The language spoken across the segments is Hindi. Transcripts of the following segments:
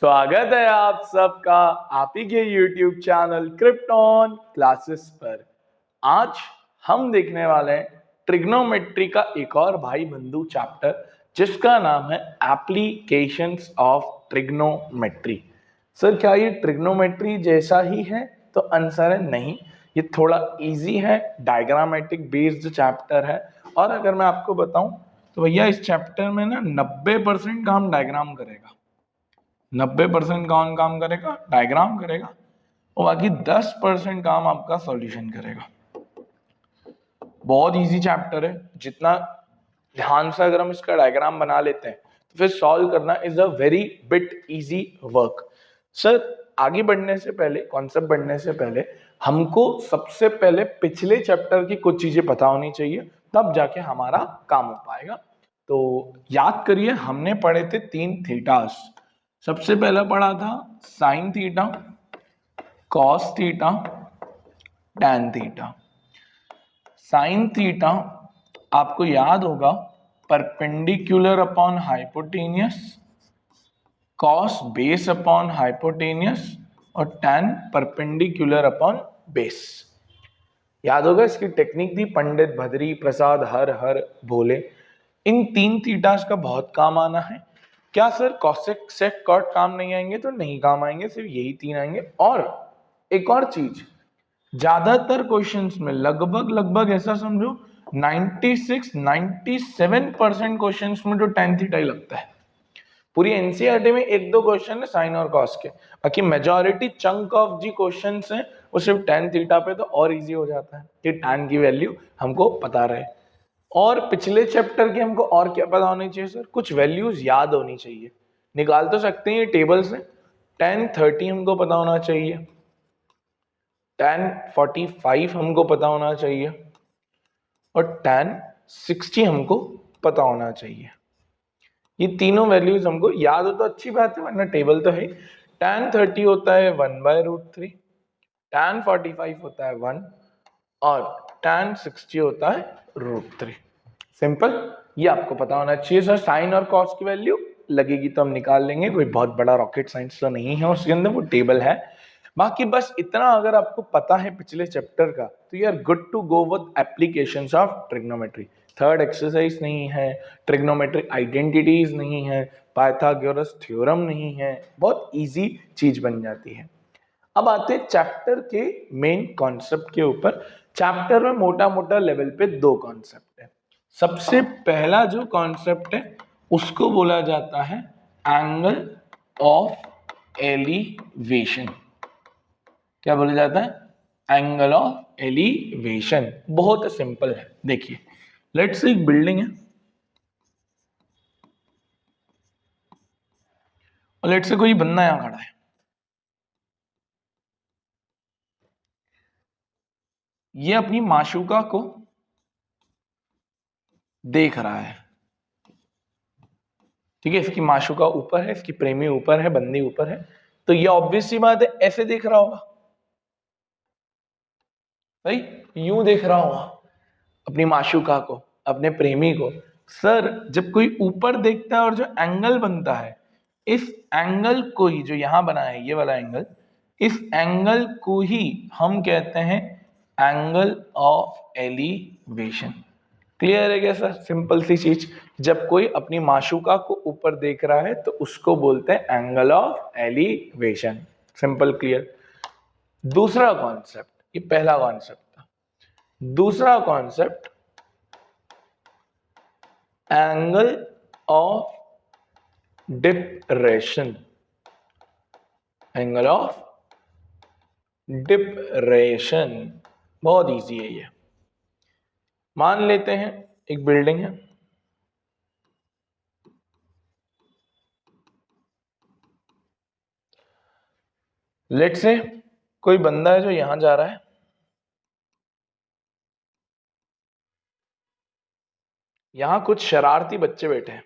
स्वागत है आप सबका आप ही के YouTube चैनल क्रिप्टॉन क्लासेस पर। आज हम देखने वाले हैं ट्रिग्नोमेट्री का एक और भाई बंधु चैप्टर जिसका नाम है एप्लीकेशंस ऑफ ट्रिग्नोमेट्री। सर क्या ये ट्रिग्नोमेट्री जैसा ही है? तो आंसर है नहीं, ये थोड़ा इजी है, डायग्रामेटिक बेस्ड चैप्टर है। और अगर मैं आपको बताऊं तो भैया इस चैप्टर में ना 90% काम डायग्राम करेगा। 90% कौन काम करेगा? डायग्राम करेगा। और बाकी 10% काम आपका सॉल्यूशन करेगा। बहुत इजी चैप्टर है। जितना ध्यान से अगर हम इसका डायग्राम बना लेते हैं तो फिर सॉल्व करना is a very bit easy work. Sir आगे बढ़ने से पहले, कॉन्सेप्ट बढ़ने से पहले हमको सबसे पहले पिछले चैप्टर की कुछ चीजें पता होनी चाहिए, तब जाके हमारा काम हो पाएगा। तो याद करिए, हमने पढ़े थे 3 थीटास। सबसे पहला पढ़ा था sine theta, cos theta, tan theta. Sine theta आपको याद होगा perpendicular upon hypotenuse, cos base upon hypotenuse और टैन परपेंडिकुलर अपॉन बेस। याद होगा इसकी टेक्निक थी पंडित भद्री प्रसाद हर हर बोले। इन 3 थीटास का बहुत काम आना है। क्या सर कॉसेक सेक कॉट काम नहीं आएंगे? तो नहीं काम आएंगे, सिर्फ यही 3 आएंगे। और एक और चीज, ज्यादातर क्वेश्चंस में लगभग ऐसा समझो 96-97% क्वेश्चंस में तो tan थीटा ही लगता है। पूरी एनसीईआरटी में 1-2 क्वेश्चन है साइन और कॉस के, बाकी मेजॉरिटी चंक ऑफ जी क्वेश्चंस हैं वो सिर्फ tan थीटा पे। तो और इजी हो जाता है कि tan की वैल्यू हमको पता रहे। और पिछले चैप्टर के हमको और क्या पता होनी चाहिए सर? कुछ वैल्यूज याद होनी चाहिए। निकाल तो सकते हैं ये टेबल से। tan 30 हमको पता होना चाहिए, tan 45 हमको पता होना चाहिए और tan 60 हमको पता होना चाहिए। ये तीनों वैल्यूज हमको याद हो तो अच्छी बात है, वरना टेबल तो है। tan 30 होता है 1/√3, tan 45 होता है 1 और tan 60 होता है √3। सिंपल, ये आपको पता होना चाहिए सर। साइन और कॉस की वैल्यू लगेगी तो हम निकाल लेंगे, कोई बहुत बड़ा रॉकेट साइंस तो नहीं है उसके अंदर, वो टेबल है। बाकी बस इतना अगर आपको पता है पिछले चैप्टर का तो you are good to go with applications of trigonometry. Third exercise नहीं है, ट्रिग्नोमेट्रिक आइडेंटिटीज नहीं है, पाइथागोरस थ्योरम नहीं है, बहुत इजी चीज बन जाती है। अब आते हैं चैप्टर के मेन कॉन्सेप्ट के ऊपर। चैप्टर में मोटा मोटा लेवल पे 2 कॉन्सेप्ट है। सबसे पहला जो कॉन्सेप्ट है उसको बोला जाता है एंगल ऑफ एलिवेशन। क्या बोला जाता है? Angle of elevation. बहुत सिंपल है। देखिए, लेट्स से एक बिल्डिंग है और लेट्स से कोई बंदा यहां खड़ा है। ये अपनी माशूका को देख रहा है, ठीक है। इसकी माशूका ऊपर है, इसकी प्रेमी ऊपर है, बंदी ऊपर है। तो ये ऑब्वियस सी बात है ऐसे देख रहा होगा, भाई यूं देख रहा होगा अपनी माशूका को, अपने प्रेमी को। सर जब कोई ऊपर देखता है और जो एंगल बनता है, इस एंगल को ही, जो यहां बना है ये वाला एंगल, इस एंगल को ही हम कहते हैं एंगल ऑफ एलिवेशन। क्लियर है क्या सर? सिंपल सी चीज, जब कोई अपनी माशूका को ऊपर देख रहा है तो उसको बोलते हैं angle of elevation. Simple, clear. दूसरा कॉन्सेप्ट, ये पहला कॉन्सेप्ट था। दूसरा concept angle of depression. Angle of depression बहुत इजी है ये। मान लेते हैं एक बिल्डिंग है, लेट्स से कोई बंदा है जो यहां जा रहा है, यहां कुछ शरारती बच्चे बैठे हैं।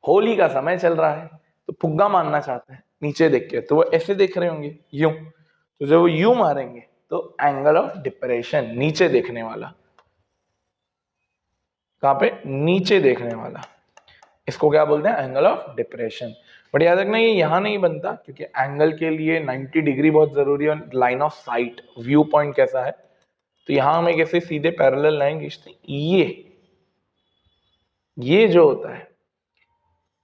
होली का समय चल रहा है तो फुग्गा मारना चाहते हैं नीचे देख के, तो वो ऐसे देख रहे होंगे यूं। तो जब वो यूं मारेंगे तो एंगल ऑफ डिप्रेशन, नीचे देखने वाला। कहां पे? नीचे देखने वाला। इसको क्या बोलते हैं, एंगल ऑफ डिप्रेशन। बट याद रखना ये यहाँ नहीं बनता, क्योंकि एंगल के लिए 90 डिग्री बहुत जरूरी है, और line of site, view point कैसा है। तो यहां हमें कैसे सीधे पैरेलल लाइन खींचते हैं, ये जो होता है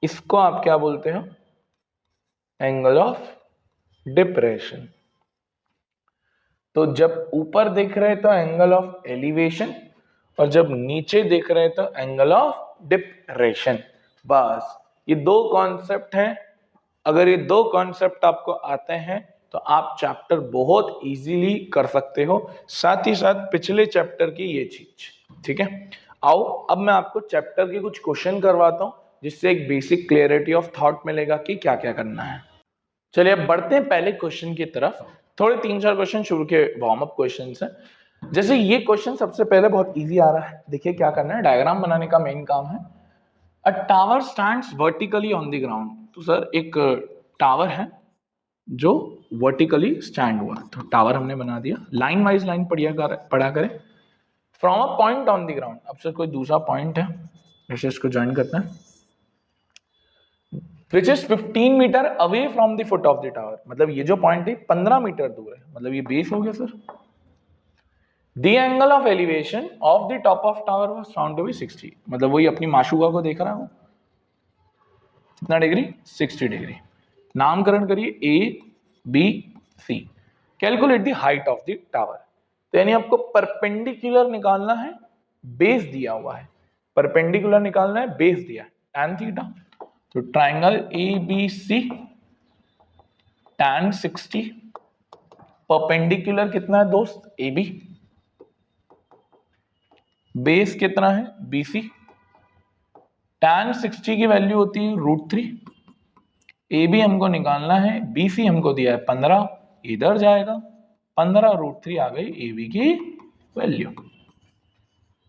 इसको आप क्या बोलते हो, एंगल ऑफ डिप्रेशन। तो जब ऊपर देख रहे हैं तो एंगल ऑफ एलिवेशन, और जब नीचे देख रहे हैं तो एंगल ऑफ डिप्रेशन। बस ये दो कॉन्सेप्ट हैं। अगर ये दो कॉन्सेप्ट आपको आते हैं तो आप चैप्टर बहुत इजीली कर सकते हो, साथ ही साथ पिछले चैप्टर की ये चीज। ठीक है, आओ अब मैं आपको चैप्टर के कुछ क्वेश्चन करवाता हूं, जिससे एक बेसिक क्लियरिटी ऑफ थॉट मिलेगा कि क्या क्या करना है। चलिए अब बढ़ते हैं पहले क्वेश्चन की तरफ। थोड़े 3-4 क्वेश्चन शुरू के वार्म अप क्वेश्चन हैं। जैसे ये क्वेश्चन सबसे पहले बहुत इजी आ रहा है। देखिए क्या करना है, डायग्राम बनाने का मेन काम है। अ tower stands vertically on the ground. तो सर एक टावर है जो वर्टिकली स्टैंड हुआ, तो टावर हमने बना दिया। लाइन वाइज लाइन पढ़ा करें। From a point on the ground, अब सर कोई दूसरा पॉइंट है, जैसे इसको ज्वाइन करते हैं, which is 15 metre away from the foot of the tower. मतलब ये जो पॉइंट है 15 मीटर दूर है, मतलब ये बेस हो गया sir. The angle of elevation of the top of tower was found to be 60। मतलब वही अपनी माशुका को देख रहा हूं, कितना डिग्री, 60 डिग्री। नामकरण करिए A B C. Calculate the height of the tower. तो यानी आपको परपेंडिकुलर निकालना है, बेस दिया हुआ है, परपेंडिकुलर निकालना है, बेस दिया है tan थीटा। तो triangle A B C, tan 60, perpendicular कितना है दोस्त, ए बी, बेस कितना है BC। tan 60 की वैल्यू होती है √3। AB हमको निकालना है, BC हमको दिया है 15, इधर जाएगा 15 √3 आ गई AB की वैल्यू।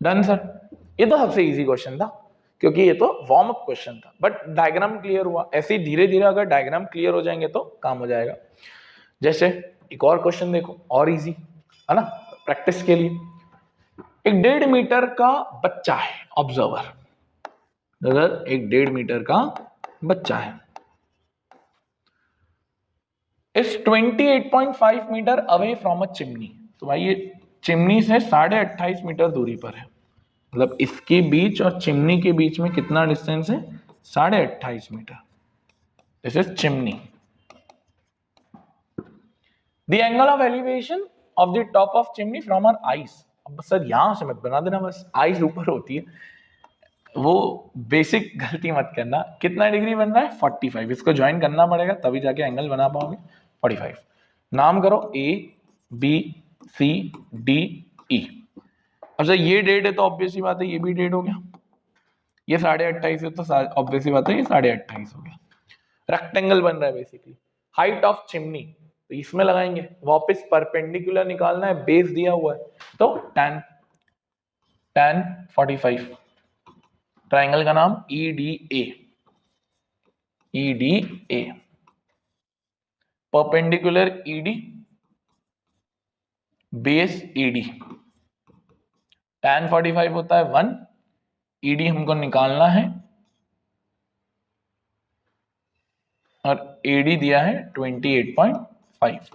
Done sir. ये तो सबसे इजी क्वेश्चन था, क्योंकि ये तो वार्म अप क्वेश्चन था, बट डायग्राम क्लियर हुआ। ऐसे ही धीरे धीरे अगर डायग्राम क्लियर हो जाएंगे तो काम हो जाएगा। जैसे एक और क्वेश्चन देखो, और इजी है ना, प्रैक्टिस के लिए। एक 1.5 मीटर का बच्चा है, ऑब्जर्वर, अगर एक 1.5 मीटर का बच्चा है, इस 28.5 metre away from a chimney. तो भाई ये चिमनी से 28.5 मीटर दूरी पर है, मतलब इसके बीच और चिमनी के बीच में कितना डिस्टेंस है, 28.5 metre. This is chimney. The angle of elevation of the top of chimney from our eyes. अब सर यहां से मत बना देना, बस आईज ऊपर होती है, वो बेसिक गलती मत करना। कितना डिग्री बन रहा है, 45। इसको ज्वाइन करना पड़ेगा तभी जाके एंगल बना पाओगे, 45। नाम करो A B C D E। अब सर ये डेट है तो ऑब्वियसली बात है ये भी डेट हो गया, ये 28.5 है तो ऑब्वियसली बात है ये 28.5 हो गया। रेक्टेंगल बन रहा है बेसिकली। हाइट ऑफ चिमनी तो इसमें लगाएंगे, वापस परपेंडिकुलर निकालना है, बेस दिया हुआ है, तो tan 45। ट्राइंगल का नाम EDA। Perpendicular ED, base ED। tan 45 होता है 1, ED हमको निकालना है, और AD दिया है 28.5।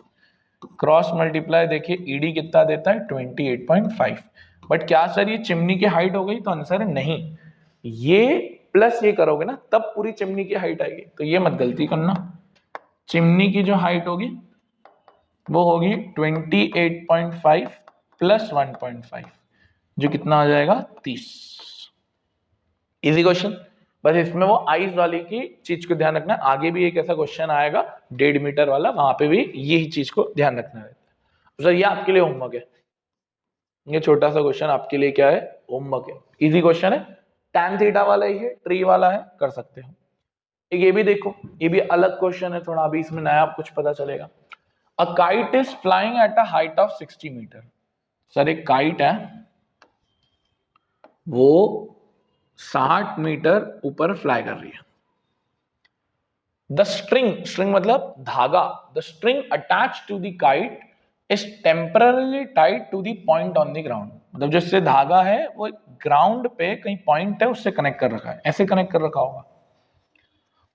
क्रॉस मल्टीप्लाई देखिए, ED कितना देता है 28.5। बट क्या सर ये चिमनी की हाइट हो गई, तो आंसर है नहीं। ये प्लस ये करोगे ना तब पूरी चिमनी की हाइट आएगी, तो ये मत गलती करना। चिमनी की जो हाइट होगी वो होगी 28.5 प्लस 1.5, जो कितना आ जाएगा 30। Easy question. बस इसमें वो आइस वाली की चीज को ध्यान रखना है। आगे भी एक ऐसा क्वेश्चन आएगा 1.5 मीटर वाला, वहां पे भी यही चीज को ध्यान रखना है। सर ये आपके लिए होमवर्क है, ये छोटा सा क्वेश्चन आपके लिए क्या है, होमवर्क है। इजी क्वेश्चन है, tan थीटा वाला ही है, ट्री वाला है, कर सकते हो। एक ये भी देखो, ये भी अलग क्वेश्चन है थोड़ा, अभी इसमें नया कुछ पता चलेगा। A kite is flying at a height of 60 metre. Sir एक काइट है, वो 60 मीटर ऊपर फ्लाई कर रही है। द स्ट्रिंग मतलब धागा, the string attach to the kite is temporarily tied to the point on the ground. मतलब जिससे धागा है वो ग्राउंड पे कहीं पॉइंट है उससे कनेक्ट कर रखा है, ऐसे कनेक्ट कर रखा होगा,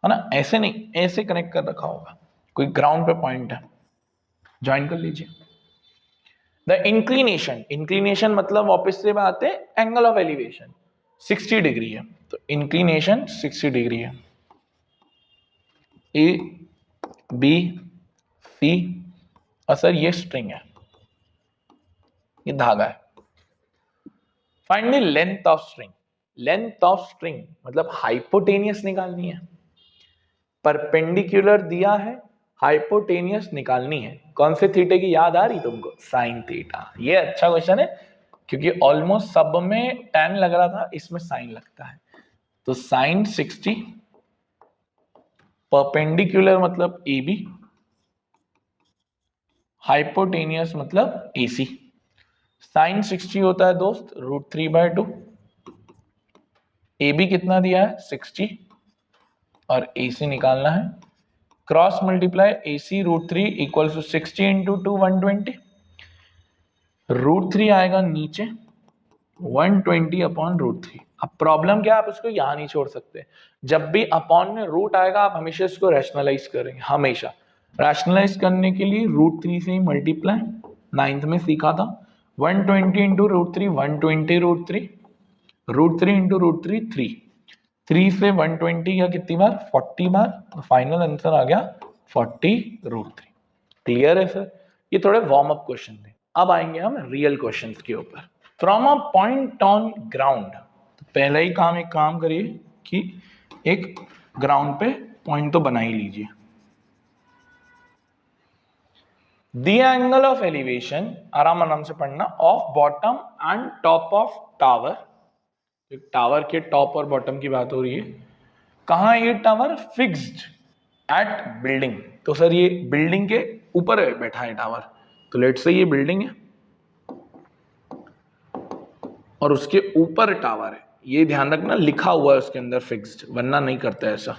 है ना, ऐसे नहीं, ऐसे कनेक्ट कर रखा होगा, कोई ग्राउंड पे पॉइंट है, ज्वाइन कर लीजिए। द इंक्लिनेशन, इंक्लिनेशन मतलब वापस से बात है एंगल ऑफ एलिवेशन 60 डिग्री है, तो इंक्लिनेशन 60 डिग्री है। ए बी सी, और सर ये स्ट्रिंग है, ये धागा है। Find the length of string, length of string मतलब हाइपोटेनियस निकालनी है, परपेंडिकुलर दिया है, हाइपोटेनियस निकालनी है। कौन से थीटे की याद आ रही तुमको? Sine theta. ये अच्छा क्वेश्चन है क्योंकि ऑलमोस्ट सब में tan लग रहा था, इसमें साइन लगता है। तो साइन 60, परपेंडिकुलर मतलब ए बी, हाइपोटेनियस मतलब ए सी। साइन 60 होता है दोस्त √3/2, ए बी कितना दिया है 60 और ए सी निकालना है, cross multiply A C √3 equal to 60 into 2 120, √3 आएगा नीचे, 120 अपॉन √3। अब प्रॉब्लम क्या, आप इसको यहां नहीं छोड़ सकते, जब भी अपॉन में रूट आएगा आप हमेशा इसको रैशनलाइज करेंगे, हमेशा रैशनलाइज करने के लिए √3 से ही मल्टीप्लाई, 9th में सीखा था, 120 इंटू √3 120 √3, √3 इंटू √3 3, 3 से 120 या कितनी बार 40 बार, तो फाइनल आंसर आ गया 40√3। क्लियर है सर? ये थोड़े वार्म अप क्वेश्चन थे, अब आएंगे हम रियल क्वेश्चंस के ऊपर। From a point on ground, तो पहला ही काम, एक काम करिए कि एक ग्राउंड पे पॉइंट तो बना ही लीजिए। द एंगल ऑफ एलिवेशन, आराम आराम से पढ़ना, of bottom and top of tower, tower के टॉप और बॉटम की बात हो रही है। कहां ये टावर? फिक्स्ड एट बिल्डिंग, तो सर ये बिल्डिंग के ऊपर बैठा है टावर, तो लेट से ये बिल्डिंग है और उसके ऊपर टावर है, ये ध्यान रखना, लिखा हुआ है उसके अंदर फिक्स्ड, वरना नहीं करते ऐसा,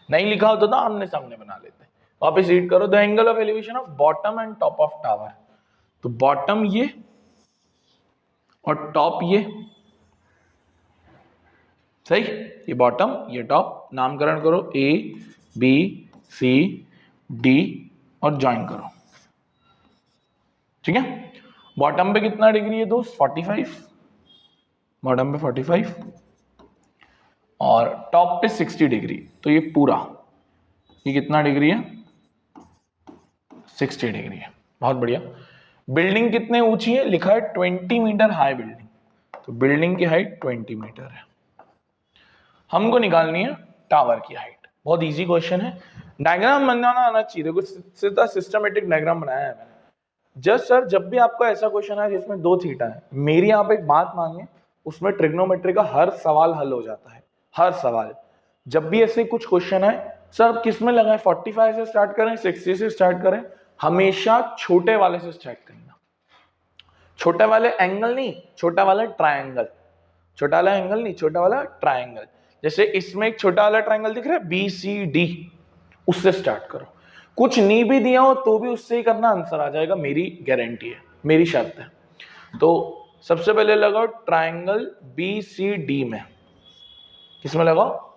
नहीं लिखा होता तो आमने सामने बना लेते। वापस रीड करो, the angle of elevation of bottom and top of tower, तो बॉटम ये और टॉप ये, सही, ये बॉटम ये टॉप, नामकरण करो ए बी सी डी और ज्वाइन करो, ठीक है। बॉटम पे कितना डिग्री है दोस्त? 45, बॉटम पे 45 और टॉप पे 60 डिग्री, तो ये पूरा, ये कितना डिग्री है? 60 डिग्री है। बहुत बढ़िया। बिल्डिंग कितने ऊंची है? लिखा है 20 मीटर हाई बिल्डिंग, तो बिल्डिंग की हाइट 20 मीटर है। हमको निकालनी है टावर की हाइट। बहुत इजी क्वेश्चन है, डायग्राम बनाना आना चाहिए, देखो सीधा सिस्टमेटिक डायग्राम बनाया है मैंने। जस्ट सर जब भी आपको ऐसा क्वेश्चन है जिसमें 2 थीटा है, मेरी आप एक बात मानिए, उसमें ट्रिग्नोमेट्री का हर सवाल हल हो जाता है, हर सवाल। जब भी ऐसे कुछ क्वेश्चन है, सर किस में लगाएं, 45 से स्टार्ट करें 60 से स्टार्ट करें, हमेशा छोटे वाले से स्टार्ट करना, छोटे वाले एंगल नहीं, छोटा वाला ट्रायंगल, छोटा वाला एंगल नहीं, छोटा वाला ट्रायंगल। जैसे इसमें एक छोटा वाला ट्रायंगल दिख रहा है BCD, उससे स्टार्ट करो, कुछ नहीं भी दिया हो तो भी उससे ही करना, आंसर आ जाएगा, मेरी गारंटी है, मेरी शर्त है। तो सबसे पहले लगाओ ट्रायंगल BCD में, किसमें लगाओ?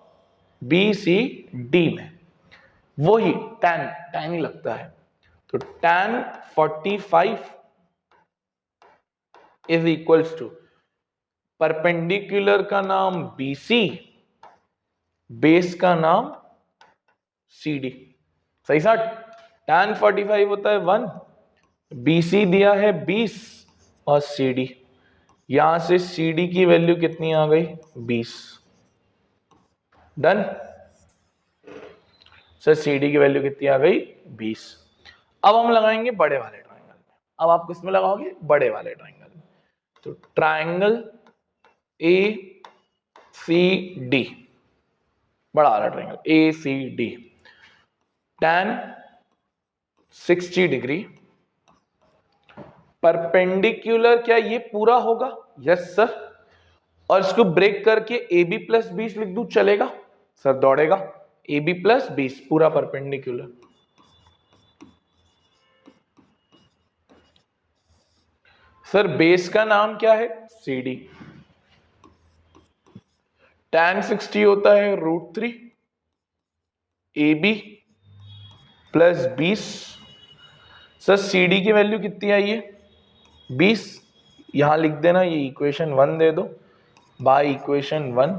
BCD में, वो ही tan, tan ही लगता है, तो tan 45 is equals to, perpendicular का नाम BC, बेस का नाम CD, सही साठ। tan 45 होता है 1, BC दिया है 20 और CD, यहां से CD की वैल्यू कितनी आ गई? 20। डन सर, CD की वैल्यू कितनी आ गई? 20। अब हम लगाएंगे बड़े वाले ट्रायंगल में, अब आप किसमें लगाओगे? बड़े वाले ट्रायंगल में। तो ट्रायंगल ACD, बड़ा वाला triangle ACD, tan 60 degree, perpendicular, क्या ये पूरा होगा? यस सर, और इसको ब्रेक करके AB प्लस 20 लिख दूं, चलेगा सर? दौड़ेगा, AB प्लस 20 पूरा सर बेस का नाम क्या है? CD। tan 60 होता है √3 AB प्लस 20। सर CD की वैल्यू कितनी आई है? 20। यहां लिख देना, ये इक्वेशन 1 दे दो बाय इक्वेशन 1।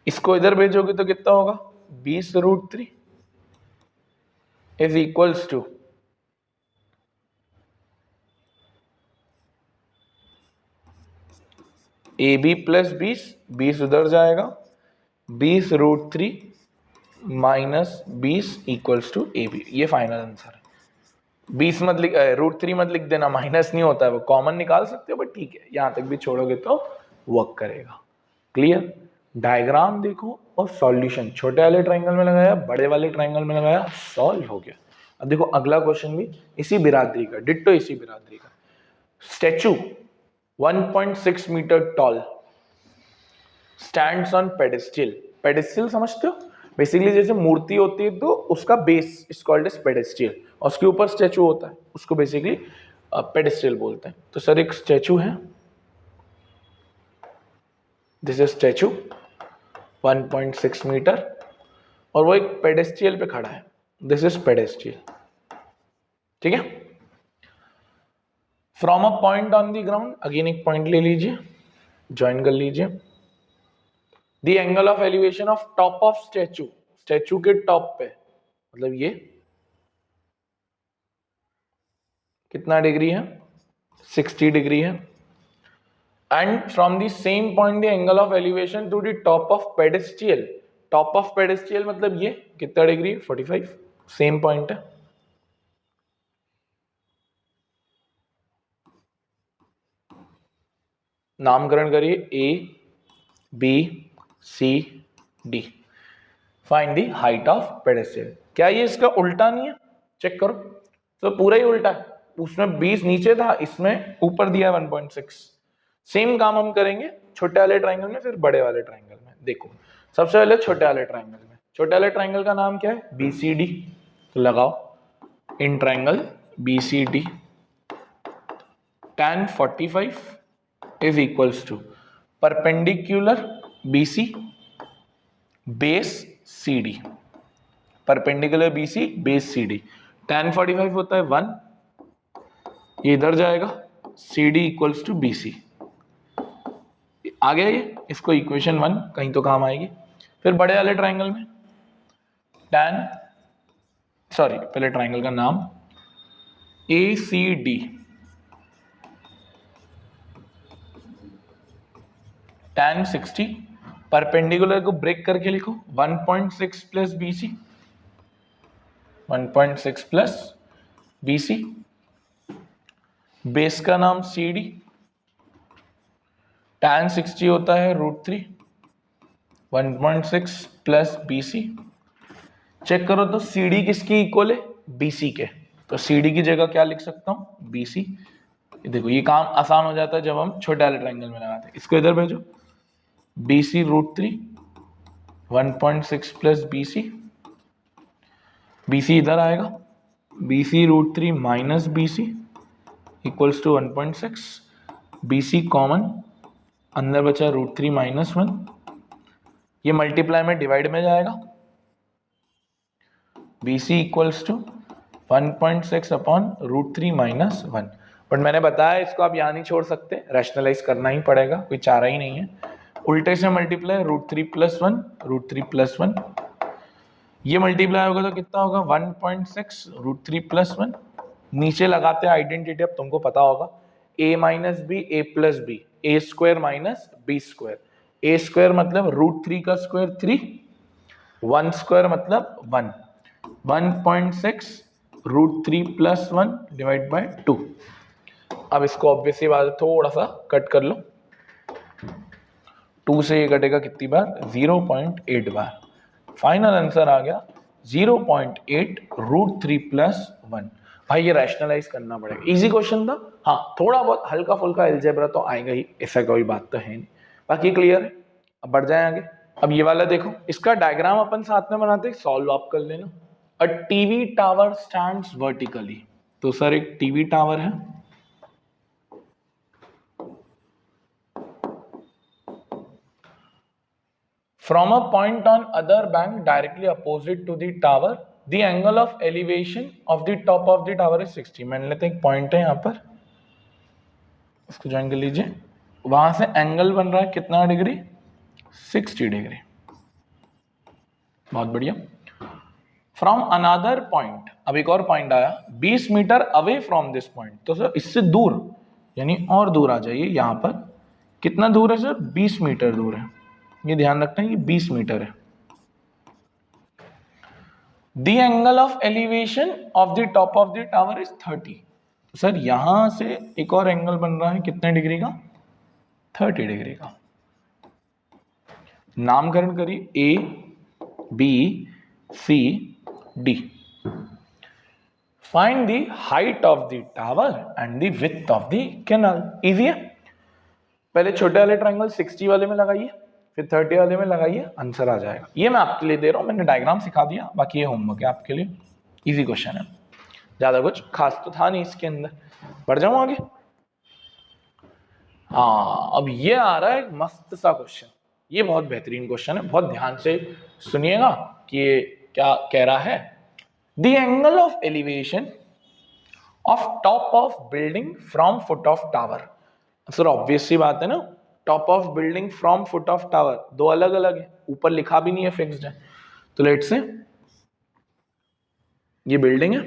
इसको इधर भेजोगे तो कितना होगा? 20√3 is equals to AB plus 20 उधर जाएगा, 20√3 माइनस 20 इक्वल्स टू AB। ये फाइनल आंसर है। 20 मत लिख, √3 मत लिख देना, माइनस नहीं होता है वो, कॉमन निकाल सकते हो बट ठीक है, यहां तक भी छोड़ोगे तो वर्क करेगा। क्लियर? डायग्राम देखो और सॉल्यूशन, छोटे वाले ट्रायंगल में लगाया, बड़े वाले ट्रायंगल में लगाया, सॉल्व हो गया। अब देखो अगला क्वेश्चन भी इसी बिरादरी का, डिट्टो इसी बिरादरी का। Statue 1.6 metre tall stands on pedestal. Pedestal समझते हो? बेसिकली जैसे मूर्ति होती है तो उसका base is called as pedestal, और उसके ऊपर स्टैचू होता है, उसको बेसिकली पेडेस्टल बोलते हैं। तो सर एक स्टैचू है, दिस इज स्टैचू 1.6 मीटर, और वो एक पेडेस्टल पे खड़ा है, दिस इज पेडेस्टल। ठीक है? From a point on the ground, again एक पॉइंट ले लीजिए, ज्वाइन कर लीजिए। The angle of elevation of top of statue, statue के टॉप पे, मतलब ये कितना डिग्री है? 60 डिग्री है। And from the same point the angle of elevation to the top of pedestal, top of pedestal मतलब ये कितना डिग्री? 45। सेम पॉइंट है। नामकरण करिए ABCD। Find the height of pedestal. क्या ये इसका उल्टा नहीं है? चेक करो, तो पूरा ही उल्टा है। उसमें 20 नीचे था, इसमें ऊपर दिया 1.6। सेम काम हम करेंगे छोटे वाले ट्रायंगल में, फिर बड़े वाले ट्रायंगल में। देखो सबसे पहले छोटे वाले ट्रायंगल में, छोटे वाले ट्रायंगल का नाम क्या है? BCD। तो लगाओ in triangle BCD tan 45 is equals to perpendicular BC base CD, perpendicular BC base CD। tan 45 होता है 1, ये इधर जाएगा, CD इक्वल्स टू BC। आ गया ये, इसको इक्वेशन 1 कहीं तो काम आएगी। फिर बड़े वाले ट्रायंगल में tan, सॉरी पहले ट्रायंगल का नाम ACD, tan 60, परपेंडिकुलर को ब्रेक करके लिखो 1.6 plus BC, 1.6 plus BC। Base का नाम CD, tan 60 होता है √3, 1.6 प्लस BC। चेक करो तो CD किसकी इक्वल है? BC के। तो CD की जगह क्या लिख सकता हूं? BC। देखो ये काम आसान हो जाता है जब हम छोटे वाले ट्रायंगल में लगाते हैं। इसको इधर भेजो, BC √3, 1.6 प्लस BC, BC इधर आएगा, BC √3 minus BC equals to 1.6, BC common, अंदर बचा √3 माइनस 1, ये मल्टीप्लाई में डिवाइड में जाएगा, BC equals to 1.6 upon √3 minus 1। But मैंने बताया इसको आप यहाँ नहीं छोड़ सकते, रैशनलाइज करना ही पड़ेगा, कोई चारा ही नहीं है। उल्टे से मल्टीप्लाई √3 प्लस 1, √3 प्लस 1, ये मल्टीप्लाई होगा तो कितना होगा? 1.6 √3 प्लस 1। नीचे लगाते हैं आइडेंटिटी, अब तुमको पता होगा, a minus B A plus B, A square minus B square. A square मतलब √3 का स्क्वायर 3, 1 स्क्वायर मतलब 1, 1.6 √3 प्लस 1 डिवाइड बाय 2। अब इसको ऑब्वियसली बात है थोड़ा सा कट कर लो, 2 से ये कटेगा कितनी बार? 0.8 बार। फाइनल आंसर आ गया 0.8 √3 प्लस 1। भाई ये रैशनलाइज करना पड़ेगा, इजी क्वेश्चन था। हाँ थोड़ा बहुत हल्का फुल्का अलजेब्रा तो आएगा ही, ऐसा कोई बात तो है नहीं। बाकी क्लियर है, अब बढ़ जाए आगे। अब ये वाला देखो, इसका डायग्राम अपन साथ में बनाते हैं, सॉल्व आप कर लेना। A TV tower stands vertically. तो सर एक टीवी टावर है, from a point on other bank directly opposite to the tower the angle of elevation of the top of the tower is 60। मान लेते हैं एक पॉइंट है यहाँ पर, इसको ज्वाइन कर लीजिए, वहां से एंगल बन रहा है कितना डिग्री, 60 डिग्री। बहुत बढ़िया। फ्रॉम अनदर पॉइंट, अब एक और पॉइंट आया 20 metre away from this point, तो सर इससे दूर यानी और दूर आ जाइए। यहां पर कितना दूर है सर, 20 मीटर दूर है, ये ध्यान रखना है, ये 20 मीटर है। The angle of elevation of the top of the tower is 30। तो सर यहां से एक और एंगल बन रहा है कितने डिग्री का, 30 डिग्री का। नामकरण करिए A B C D. Find the height of the tower and the width of the canal. Easy है। पहले छोटे वाले ट्रायंगल 60 वाले में लगाइए, फिर 30 वाले में लगाइए, आंसर आ जाएगा। ये मैं आपके लिए दे रहा हूं, मैंने डायग्राम सिखा दिया, बाकी ये होमवर्क है आपके लिए। इजी क्वेश्चन है, ज्यादा कुछ खास तो था नहीं इसके अंदर। बढ़ जाऊं आगे। हाँ, अब ये आ रहा है एक मस्त सा क्वेश्चन, ये बहुत बेहतरीन क्वेश्चन है, बहुत ध्यान से सुनिएगा कि ये क्या कह रहा है। The angle of elevation of top of building from foot of tower. Sir obvious सी बात है ना, top of building from foot of tower दो अलग अलग है, ऊपर लिखा भी नहीं है, फिक्स्ड है। तो लेट्स से ये बिल्डिंग है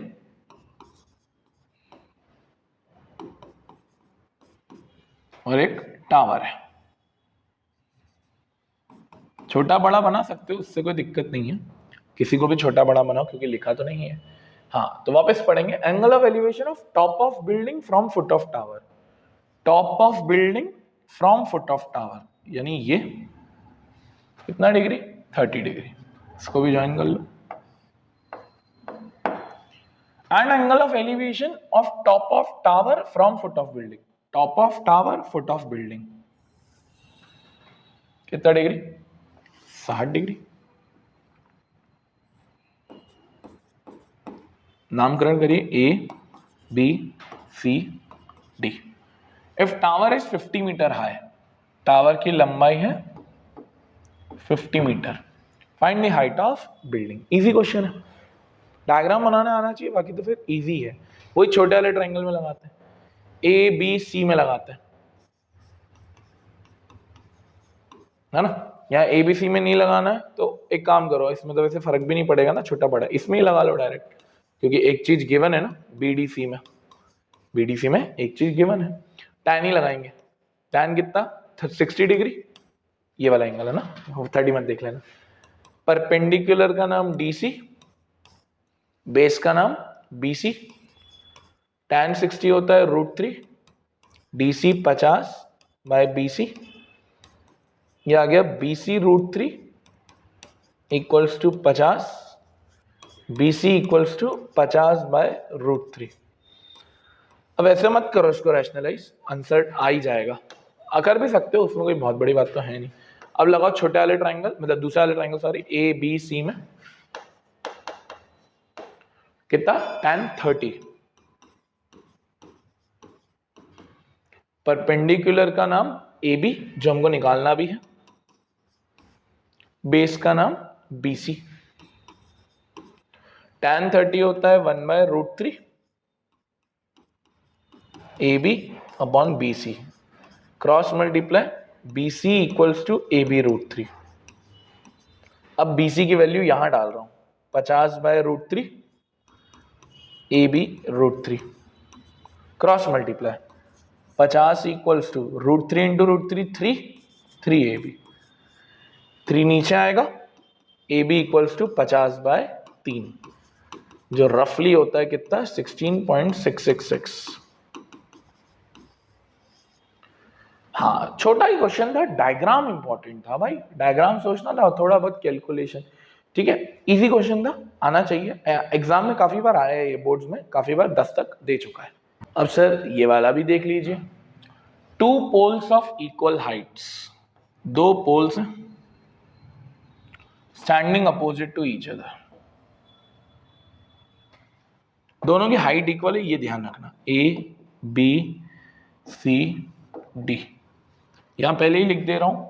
और एक टावर है। छोटा बड़ा बना सकते हो, उससे कोई दिक्कत नहीं है, किसी को भी छोटा बड़ा बनाओ, क्योंकि लिखा तो नहीं है। हाँ, तो वापस पढ़ेंगे। Angle of elevation of top of building from foot of tower. Top of building from foot of tower यानी ये कितना डिग्री, 30 डिग्री। इसको भी ज्वाइन कर लो। And angle of elevation of top of tower from foot of building. Top of tower, foot of building कितना डिग्री, 60 डिग्री। नामकरण करिए A B C D. If tower is 50 metre high, tower की लंबाई है 50 metre, find the height of building. Easy question है, डायग्राम बनाना आना चाहिए, बाकी तो फिर इजी है। वही छोटे वाले ट्रायंगल में लगाते हैं, ए बी सी में लगाते हैं, है ना। यहाँ ए बी सी में नहीं लगाना है तो एक काम करो, इसमें तो वैसे फर्क भी नहीं पड़ेगा ना, छोटा बड़ा, इसमें ही लगा लो डायरेक्ट, क्योंकि एक चीज गिवन है ना, बीडीसी में, बीडीसी में एक चीज गिवन है। टैन ही लगाएंगे, टैन कितना, 60 डिग्री, ये वाला एंगल है ना, 30 मत देख लेना। परपेंडिकुलर का नाम डीसी, बेस का नाम बीसी। टैन 60 होता है √3, डीसी 50 बाय बीसी, ये आ गया BC √3 equals to 50, BC equals to 50 by √3। अब ऐसे मत करो इसको रैशनलाइज, आंसर आ ही जाएगा। कर भी सकते हो, उसमें कोई बहुत बड़ी बात तो है नहीं। अब लगाओ छोटे वाले ट्रायंगल, मतलब दूसरे वाले triangle, sorry, A B C में कितना, tan 30। परपेंडिकुलर का नाम ए बी, जो हमको निकालना भी है, बेस का नाम BC। tan 30 होता है 1/√3 AB upon BC, cross multiply BC equals to AB √3। अब BC की वैल्यू यहां डाल रहा हूं, 50/√3 AB √3, cross multiply 50 equals to √3 into √3 3 AB, 3 नीचे आएगा, AB इक्वल्स टू 50/3, जो रफली होता है कितना, 16.666। हाँ, छोटा ही क्वेश्चन था, डायग्राम इंपॉर्टेंट था भाई, डायग्राम सोचना था, थोड़ा बहुत कैलकुलेशन, ठीक है। इजी क्वेश्चन था, आना चाहिए, एग्जाम में काफी बार आया है, ये बोर्ड्स में काफी बार 10 तक दे चुका है। अब सर ये वाला भी देख लीजिए। 2 poles of equal heights, 2 poles standing opposite to each other, दोनों की हाइट इक्वल है, ये ध्यान रखना। ए बी सी डी, यहां पहले ही लिख दे रहा हूं,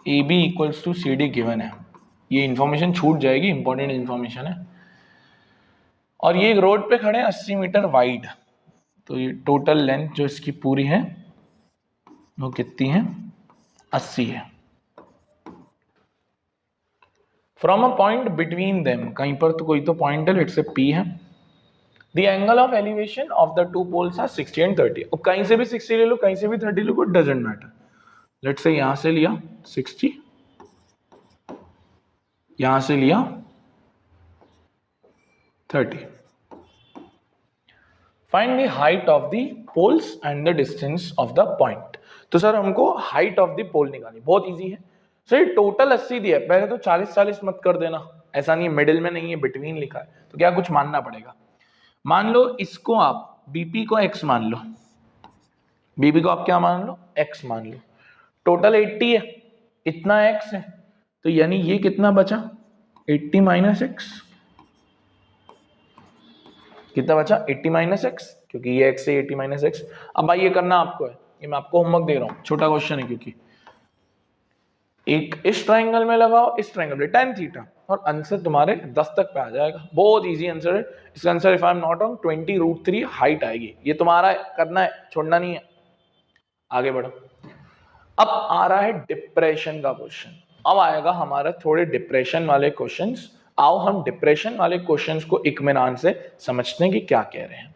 A B equals to C D given है, ये इंफॉर्मेशन छूट जाएगी, इंपॉर्टेंट इंफॉर्मेशन है। और ये एक रोड पे खड़े हैं 80 मीटर वाइड, तो ये टोटल लेंथ जो इसकी पूरी है वो कितनी है, 80 है। From a point between them, कहीं पर तो कोई तो पॉइंट है, लेट्स से P है। The angle of elevation of the two poles are 60 and 30। अब कहीं से भी 60 ले लो, कहीं से भी 30 ले लो, it doesn't matter. Let's say यहां से लिया 60, यहां से लिया 30। Find the height of the poles and the distance of the point. तो सर हमको हाइट ऑफ द पोल निकालनी, बहुत इजी है सर। टोटल 80 दिया है, पहले तो 40-40 मत कर देना, ऐसा नहीं है मिडिल में नहीं है, बिटवीन लिखा है, तो क्या कुछ मानना पड़ेगा। मान लो इसको आप बीपी को x मान लो, बीपी को आप क्या मान लो, x मान लो। टोटल 80 है, इतना x है, तो यानी ये कितना बचा, 80 माइनस x। कितना बचा, 80 माइनस x, क्योंकि ये x है 80 माइनस x। अब भाई ये करना आपको है, ये मैं आपको होमवर्क दे रहा हूं, छोटा क्वेश्चन है, क्योंकि एक इस ट्रायंगल में लगाओ, इस ट्रायंगल में tan थीटा, और आंसर तुम्हारे 10 तक पे आ जाएगा। बहुत इजी आंसर है इसका। Answer if I am not wrong 20√3 height आएगी। ये तुम्हारा करना है, छोड़ना नहीं है। आगे बढ़ो। अब आ रहा है डिप्रेशन का क्वेश्चन। अब आएगा हमारा थोड़े डिप्रेशन वाले क्वेश्चंस। आओ हम डिप्रेशन वाले क्वेश्चंस को इत्मीनान से समझते हैं कि क्या कह रहे हैं।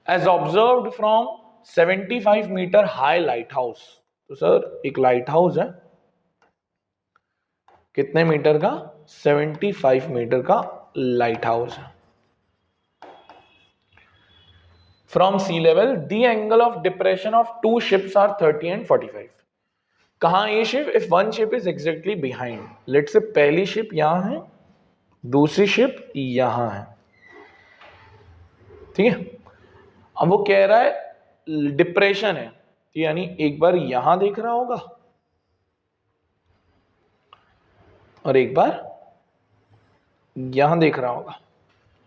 As observed from 75 metre high lighthouse. तो सर एक लाइट हाउस है, कितने मीटर का, 75 मीटर का लाइट हाउस है। From sea level the angle of depression of two ships are 30 and 45। कहां ये ship, if one ship is exactly behind, let say पहली शिप यहां है, दूसरी शिप यहां है, ठीक है। अब वो कह रहा है डिप्रेशन है, यानी एक बार यहां देख रहा होगा और एक बार यहां देख रहा होगा,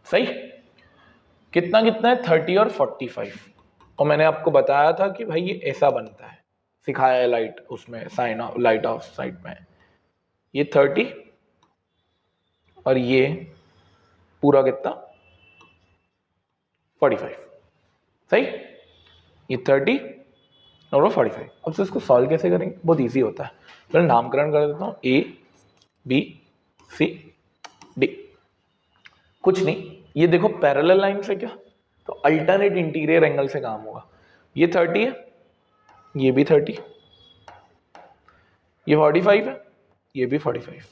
सही। कितना कितना है, 30 और 45। और मैंने आपको बताया था कि भाई ये ऐसा बनता है, सिखाया है लाइट उसमें, sine of light of side में। ये 30 और ये पूरा कितना, 45, सही। ये 30 और वो 45। अब से इसको सॉल्व कैसे करेंगे, बहुत इजी होता है। तो नामकरण कर देता हूं, A B C D। कुछ नहीं, ये देखो पैरेलल लाइन से क्या, तो अल्टरनेट इंटीरियर एंगल से काम होगा। ये 30 है, ये भी 30, ये 45 है, ये भी 45।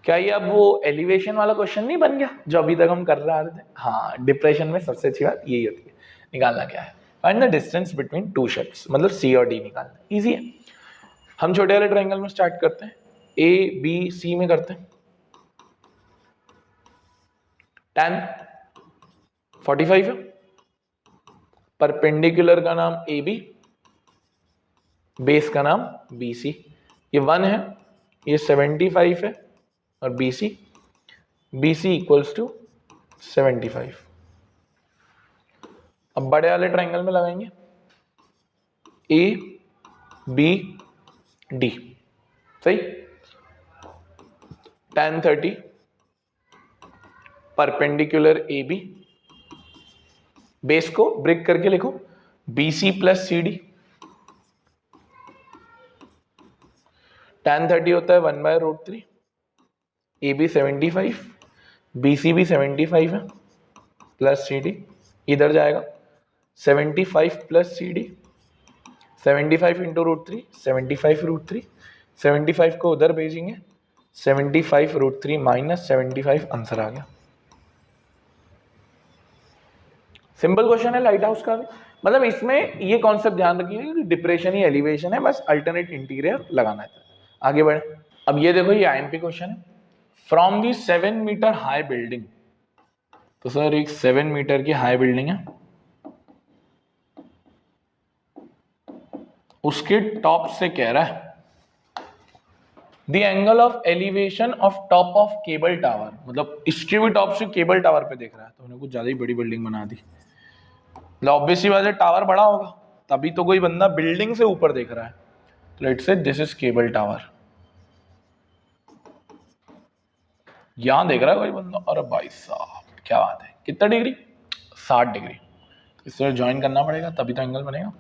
क्या ये अब वो एलिवेशन वाला क्वेश्चन नहीं बन गया जो अभी तक हम कर रहे थे। हाँ, डिप्रेशन में सबसे अच्छी बात यही होती है। निकालना क्या है, find the distance between two ships, मतलब C और D निकालना, इजी है। हम छोटे वाले ट्रायंगल में स्टार्ट करते हैं, A B C में करते हैं। tan 45 है, परपेंडिकुलर का नाम AB, बेस का नाम BC। ये 1 है, ये 75 है, और BC इक्वल्स टू 75। अब बड़े वाले ट्रायंगल में लगाएंगे, A B D, सही। tan 30 परपेंडिकुलर AB, बेस को ब्रेक करके लिखो BC प्लस CD। tan 30 होता है 1/√3, AB 75, BC भी 75 है, प्लस CD, इधर जाएगा 75 प्लस CD, 75 इंटू √3, 75√3, 75 को उधर भेजेंगे, 75√3 माइनस 75, आंसर आ गया। सिंपल क्वेश्चन है लाइट हाउस का भी। मतलब इसमें ये कॉन्सेप्ट ध्यान रखिए कि डिप्रेशन ही एलिवेशन है, बस अल्टरनेट इंटीरियर लगाना है। आगे बढ़े। अब ये देखो, ये IMP क्वेश्चन है। From the 7 metre high building, तो सर एक 7 मीटर की हाई बिल्डिंग है, उसके टॉप से कह रहा है the angle of elevation of top of cable tower, मतलब इसके भी टॉप से केबल टावर पे देख रहा है, तो उन्हें कुछ ज्यादा ही बड़ी बिल्डिंग बना दी। ऑब्वियसली बात है, टावर बड़ा होगा तभी तो कोई बंदा बिल्डिंग से ऊपर देख रहा है। Let's say this is cable tower. यहां देख रहा है कोई बंदा, अरे भाई साहब क्या बात है, कितना डिग्री, 60 डिग्री। इससे ज्वाइन करना पड़ेगा तभी तो एंगल बनेगा,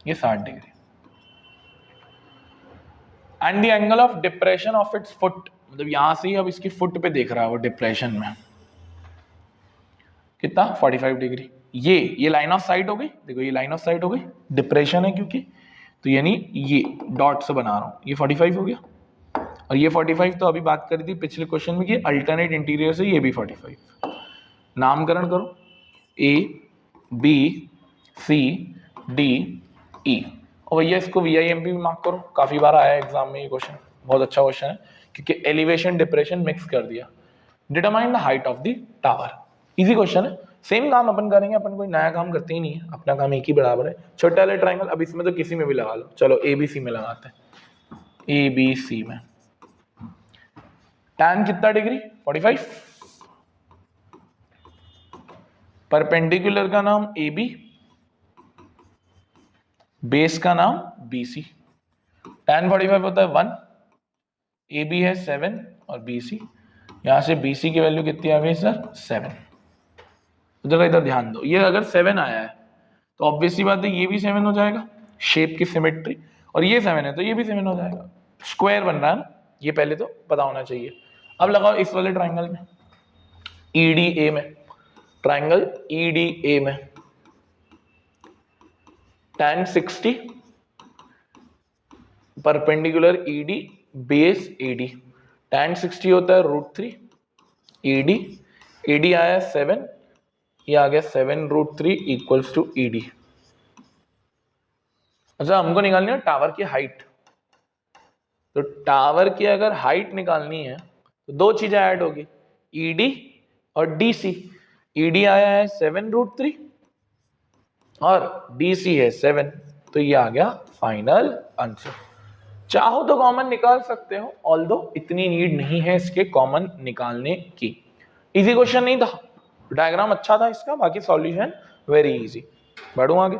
ये 60 degree. And the angle of depression of its foot, मतलब यहां से ही अब इसकी फुट पे देख रहा है वो डिप्रेशन में, कितना 45 डिग्री। ये लाइन ऑफ साइट हो गई, देखो ये लाइन ऑफ साइट हो गई, डिप्रेशन है क्योंकि, तो यानी ये डॉट से बना रहा हूं, ये 45 हो गया। और ये 45 तो अभी बात करी थी पिछले क्वेश्चन में कि अल्टरनेट इंटीरियर से ये भी 45। नामकरण करो, ए बी सी डी ई, और भैया इसको VIMP भी मार्क करो, काफी बार आया है एग्जाम में ये क्वेश्चन, बहुत अच्छा क्वेश्चन है क्योंकि एलिवेशन डिप्रेशन मिक्स कर दिया। Determine the height of the tower, easy question है, सेम काम अपन करेंगे, अपन कोई नया काम करते ही नहीं है, अपना काम एक ही बराबर है। छोटे वाले ट्राइंगल, अब इसमें तो किसी में भी लगा लो, चलो ABC में लगाते हैं, ABC में tan कितना डिग्री 45, परपेंडिकुलर का नाम AB, बेस का नाम BC, tan 45 होता है 1, AB है 7 और BC, यहां से BC की वैल्यू कितनी आ गई सर 7। उधर इधर ध्यान दो, ये अगर 7 आया है तो ऑब्वियसली बात है ये भी 7 हो जाएगा, शेप की सिमेट्री, और ये 7 है तो ये भी 7 हो जाएगा, स्क्वायर बन रहा है ना, ये पहले तो पता होना चाहिए। अब लगाओ इस वाले ट्राइंगल में, EDA में, ट्राइंगल EDA में tan 60 perpendicular ED base AD, tan 60 होता है √3 AD आया 7, ये आ गया 7√3 इक्वल्स टू ED। अच्छा हमको निकालनी है टावर की हाइट, तो टावर की अगर हाइट निकालनी है तो दो चीजें ऐड होगी, ED और DC। ED आया है 7√3 और DC है 7, तो ये आ गया फाइनल आंसर। चाहो तो कॉमन निकाल सकते हो, ऑल्दो इतनी नीड नहीं है इसके कॉमन निकालने की। इजी क्वेश्चन नहीं था, डायग्राम अच्छा था इसका, बाकी सॉल्यूशन वेरी इजी। बढ़ू आगे,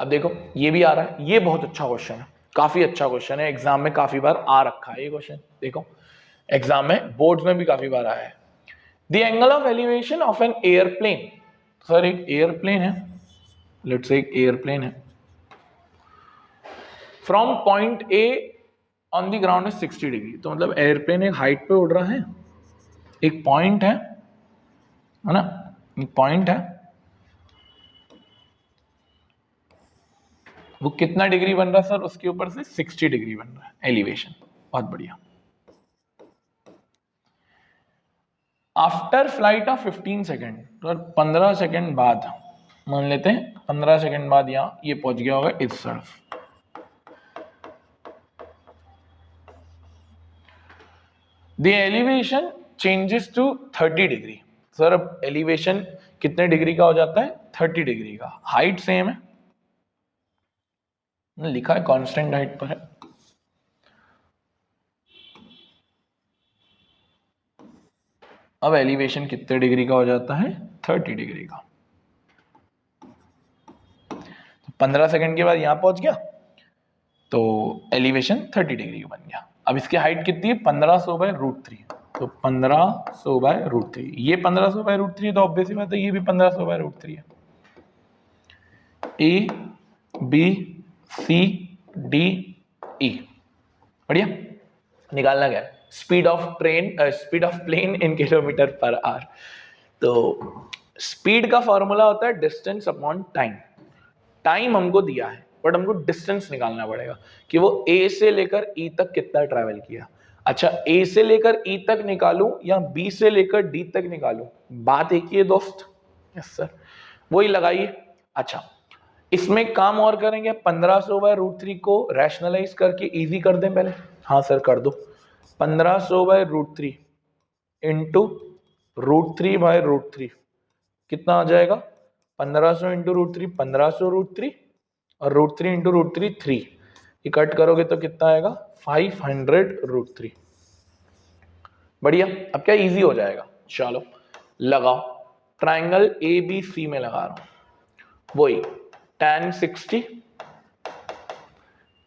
अब देखो ये भी आ रहा है, ये बहुत अच्छा क्वेश्चन है, काफी अच्छा क्वेश्चन है, एग्जाम में काफी बार आ रखा है ये क्वेश्चन, देखो एग्जाम में बोर्ड्स में भी काफी बार आया है। The angle of elevation of an airplane, sir एक एयरप्लेन है, लेट्स से एक एयरप्लेन है, from point A on the ground है 60 डिग्री, तो मतलब एयरप्लेन एक हाइट पे उड़ रहा है, एक पॉइंट है ना, एक पॉइंट है, वो कितना डिग्री बन रहा है सर, उसके ऊपर से 60 डिग्री बन रहा है एलिवेशन, बहुत बढ़िया। आफ्टर फ्लाइट ऑफ 15 सेकेंड, तो 15 सेकेंड बाद, मान लेते हैं 15 सेकेंड बाद यहां ये पहुंच गया होगा इस तरफ, the elevation changes to 30 degree. Sir अब एलिवेशन कितने डिग्री का हो जाता है, 30 डिग्री का, हाइट सेम है, लिखा है कांस्टेंट हाइट पर है, अब एलिवेशन कितने डिग्री का हो जाता है, 30 डिग्री का। 15 सेकंड के बाद यहां पहुंच गया तो एलिवेशन 30 डिग्री का बन गया। अब इसकी हाइट कितनी है, 1500 बाय √3, तो 1500 बाय √3, ये 1500 बाय √3 तो ऑब्वियसली बात है ये भी 1500 बाय √3 है। ABCDE, बढ़िया। निकालना क्या है, speed of plane in kilometre per hour. तो स्पीड का फॉर्मूला होता है डिस्टेंस अपॉन टाइम, टाइम हमको दिया है बट हमको डिस्टेंस निकालना पड़ेगा कि वो A से लेकर E तक कितना ट्रैवल किया। अच्छा A से लेकर E तक निकालूं या B से लेकर D तक निकालूं, बात एक ही है दोस्त। यस सर, वही लगाइए। अच्छा इसमें काम और करेंगे, 1500 बाय √3 को रैशनलाइज करके इजी कर दें पहले। हाँ सर कर दो, 1500 बाय √3 इंटू √3 बाय √3 कितना आ जाएगा, 1500 इंटू √3 1500 √3 और √3 इंटू √3 3, ये कट करोगे तो कितना आएगा 500 √3। बढ़िया, अब क्या इजी हो जाएगा। चलो लगाओ, ट्राइंगल ABC में लगा रहा हूं, वही tan 60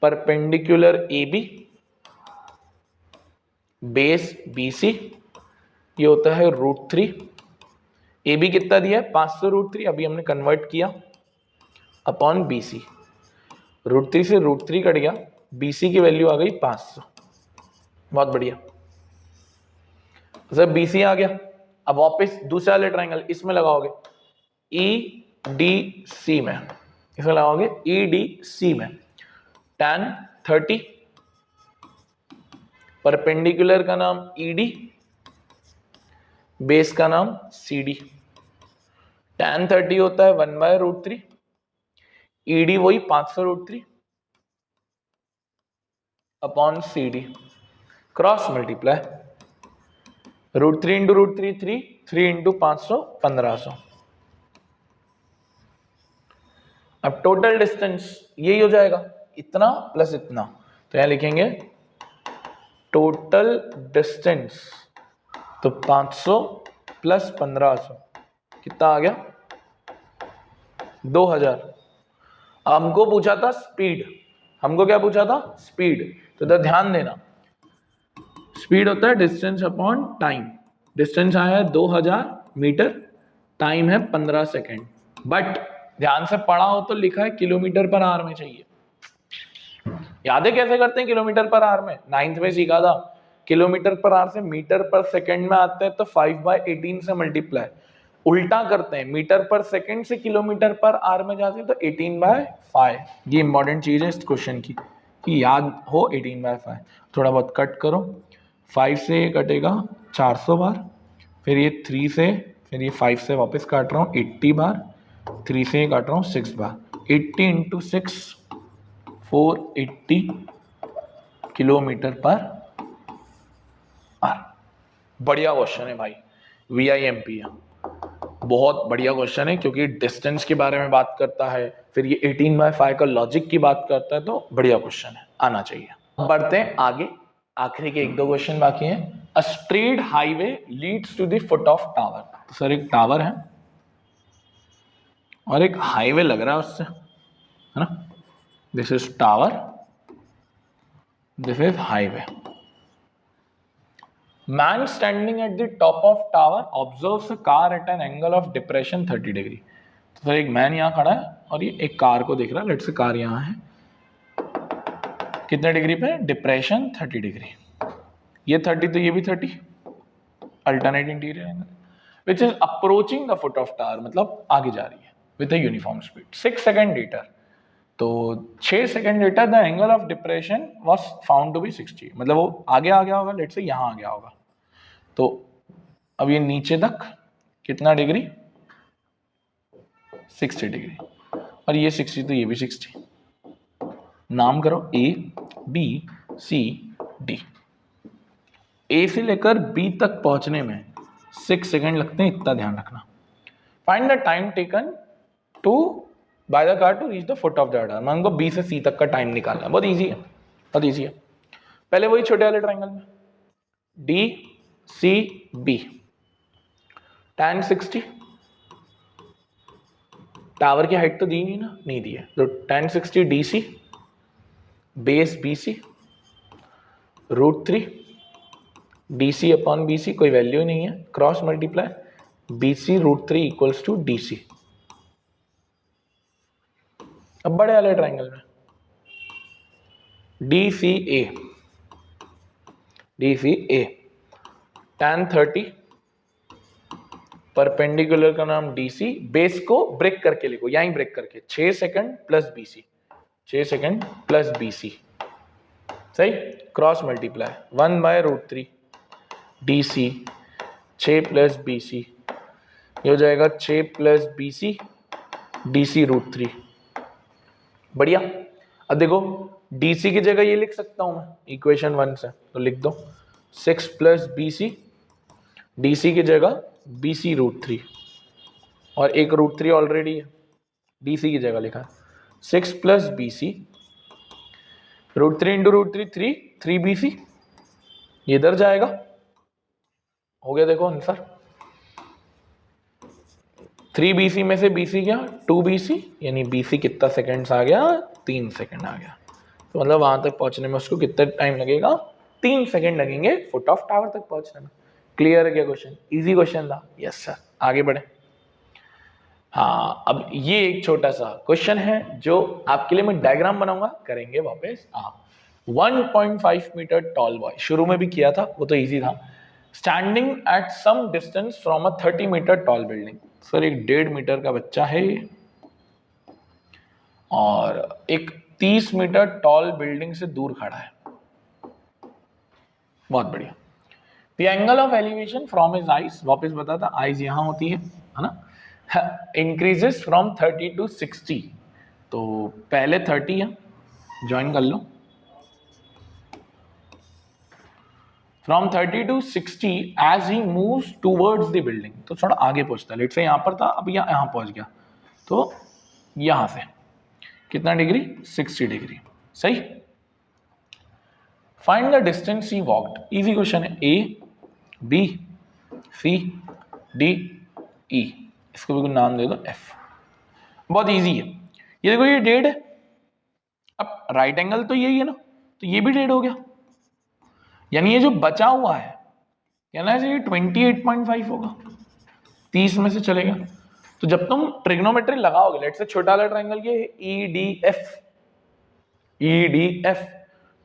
perpendicular A B, base B C, ये होता है √3। ए बी कितना दिया है 500√3, अभी हमने कन्वर्ट किया अपॉन बी सी। √3 से √3 कट गया, बी सी की वैल्यू आ गई 500। बहुत बढ़िया सर, बी सी आ गया। अब वापस दूसरे वाले ट्राइंगल इसमें लगाओगे, ई डी सी में, इसमें लगाओगे ई डी सी में। tan 30, परपेंडिकुलर का नाम ई डी, बेस का नाम सी डी। tan 30 होता है 1/√3, ई डी वही 500√3 upon C D, cross multiply, √3 into √3 3, 3 into 500 1500। अब टोटल डिस्टेंस यही हो जाएगा, इतना प्लस इतना, तो यहां लिखेंगे टोटल डिस्टेंस, तो 500 प्लस 1500 कितना आ गया 2000। हमको पूछा था स्पीड, हमको क्या पूछा था स्पीड, तो इधर ध्यान देना, स्पीड होता है डिस्टेंस अपॉन टाइम। डिस्टेंस आया है 2000 मीटर, टाइम है 15 सेकेंड, बट ध्यान से पढ़ा हो तो लिखा है किलोमीटर पर आवर में चाहिए। याद है कैसे करते हैं किलोमीटर पर आवर में, 9th में सीखा था। किलोमीटर पर आवर से मीटर पर सेकंड में आते हैं तो 5/18 से मल्टीप्लाई, उल्टा करते हैं, मीटर पर सेकंड से किलोमीटर पर आवर में जाते हैं तो 18/5। ये इंपॉर्टेंट चीज है इस क्वेश्चन की कि याद हो 18/5। थोड़ा बहुत कट करो, 5 से ये कटेगा 400 बार, फिर ये 3 से, फिर ये 5 से वापस काट रहा हूँ 80 बार, 3 से ये काट रहा हूँ 6 बार, 80 इंटू 6 480 किलोमीटर पर आवर। बढ़िया क्वेश्चन है भाई, VIMP है, बहुत बढ़िया क्वेश्चन है क्योंकि डिस्टेंस के बारे में बात करता है, फिर ये 18/5 का लॉजिक की बात करता है, तो बढ़िया क्वेश्चन है, आना चाहिए। बढ़ते हैं आगे, आखिरी के 1-2 क्वेश्चन बाकी हैं। A straight highway leads to the foot of tower, तो सर एक टावर है और एक हाईवे लग रहा है उससे, है ना, this is tower, this is highway. Man standing at the top of tower observes a car at an angle of depression 30 degree. तो सर एक मैन यहाँ खड़ा है और ये एक कार को देख रहा है, लेट्स से कार यहाँ है, कितने डिग्री पे, डिप्रेशन 30 डिग्री, ये 30 तो ये भी 30, alternate interior angle, which is approaching the foot of tower, मतलब आगे जा रही है with a uniform speed 6 second later. तो 6 second later the angle of depression was found to be 60, मतलब वो आगे आ गया होगा, लेट्स से यहाँ आ गया होगा। तो अब ये नीचे तक कितना डिग्री 60 डिग्री, और ये 60 तो ये भी 60। नाम करो A B C D। A से लेकर B तक पहुंचने में 6 सेकेंड लगते हैं, इतना ध्यान रखना। Find the time taken to by the car to reach the foot of the tower. मैं उनको B से C तक का टाइम निकालना है, बहुत इजी है, बहुत इजी है। पहले वही छोटे वाले ट्राइंगल में D C B, tan 60, tower की हाइट तो दी नहीं ना, नहीं दी है, तो tan 60 DC, base BC, √3 DC upon BC, कोई वैल्यू नहीं है, cross multiply, BC √3 equals to DC। अब बड़े वाले ट्राइंगल में DCA, DCA, tan 30, परपेंडिकुलर का नाम DC, बेस को ब्रेक करके लिखो, यहीं ब्रेक करके, 6 second plus BC, 6 second plus BC, सही, cross multiply, 1/√3 DC, 6 plus BC, ये हो जाएगा 6 प्लस BC DC √3। बढ़िया। अब देखो DC की जगह ये लिख सकता हूं मैं इक्वेशन 1 से, तो लिख दो 6 प्लस BC, DC की जगह BC √3, और एक √3 ऑलरेडी है, DC की जगह लिखा है, 6 प्लस BC, √3 इंटू √3 3 BC, ये इधर जाएगा, हो गया देखो आंसर। 3 BC में से BC गया 2 BC, यानी BC कितना सेकेंड्स आ गया, 3 सेकेंड आ गया, तो मतलब वहां तक पहुंचने में उसको कितना टाइम लगेगा? 3 सेकंड लगेंगे फुट ऑफ टावर तक पहुंचने में। क्लियर है क्या क्वेश्चन? इजी क्वेश्चन था। यस सर, आगे बढ़े। हाँ, अब ये एक छोटा सा क्वेश्चन है जो आपके लिए मैं डायग्राम बनाऊंगा, करेंगे वापस आप। 1.5 मीटर टॉल बॉय, शुरू में भी किया था, वो तो इजी था। Standing at some distance from a 30 metre tall building. Sir एक 1.5 मीटर का बच्चा है और एक 30 मीटर टॉल बिल्डिंग से दूर खड़ा है। बहुत बढ़िया। The angle of elevation from his eyes, वापस बता था आईज यहां होती है ना, इंक्रीजेस फ्रॉम 30 टू 60। तो पहले 30 है, ज्वाइन कर लो। From 30 to 60 as he moves towards the building, तो थोड़ा आगे पहुंचता है। लेट्स से यहां पर था, अब यहां पहुंच गया, तो यहां से कितना डिग्री? 60 डिग्री। सही। Find the distance he walked. Easy question है। ए, बी, सी, डी, ई, इसको भी कुछ नाम दे दो, एफ। बहुत इजी है। ये देखो, ये 1.5 है। अब राइट एंगल तो यही है ना, तो ये भी 1.5 हो गया। यानी ये जो बचा हुआ है, कहना है ये 28.5 होगा, 30 में से चलेगा। तो जब तुम ट्रिग्नोमेट्री लगाओगे, लेट्स से छोटा वाला ट्रायंगल ये E D F, E D F,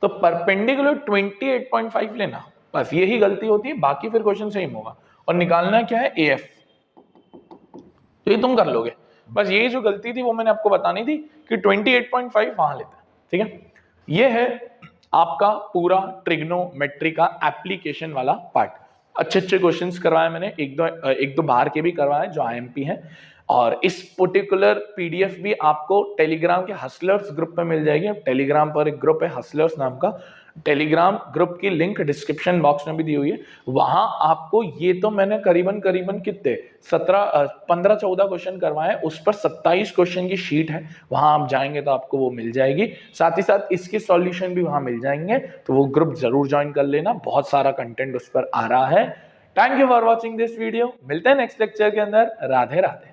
तो परपेंडिकुलर 28.5 लेना। बस यही गलती होती है, बाकी फिर क्वेश्चन सेम होगा। और निकालना क्या है? A F. तो ये तुम कर लोगे। बस यही जो गलती थी वो मैंने आपको बतानी थी कि 28.5 वहां लेते हैं। ठीक है, ये है आपका पूरा ट्रिग्नोमेट्री का एप्लीकेशन वाला पार्ट। अच्छे अच्छे क्वेश्चंस करवाए मैंने, एक दो बाहर के भी करवाए जो आईएमपी हैं। और इस पर्टिकुलर पीडीएफ भी आपको टेलीग्राम के हसलर्स ग्रुप पे मिल जाएगी। अब टेलीग्राम पर एक ग्रुप है हसलर्स नाम का, टेलीग्राम ग्रुप की लिंक डिस्क्रिप्शन बॉक्स में भी दी हुई है। वहां आपको ये तो मैंने करीबन कितने 15-14 क्वेश्चन करवाए, उस पर 27 क्वेश्चन की शीट है। वहां आप जाएंगे तो आपको वो मिल जाएगी। साथ ही साथ इसके सॉल्यूशन भी वहां मिल जाएंगे, तो वो ग्रुप जरूर ज्वाइन कर लेना। बहुत सारा कंटेंट उस पर आ रहा है। Thank you for watching this video. मिलते हैं नेक्स्ट लेक्चर के अंदर। राधे राधे।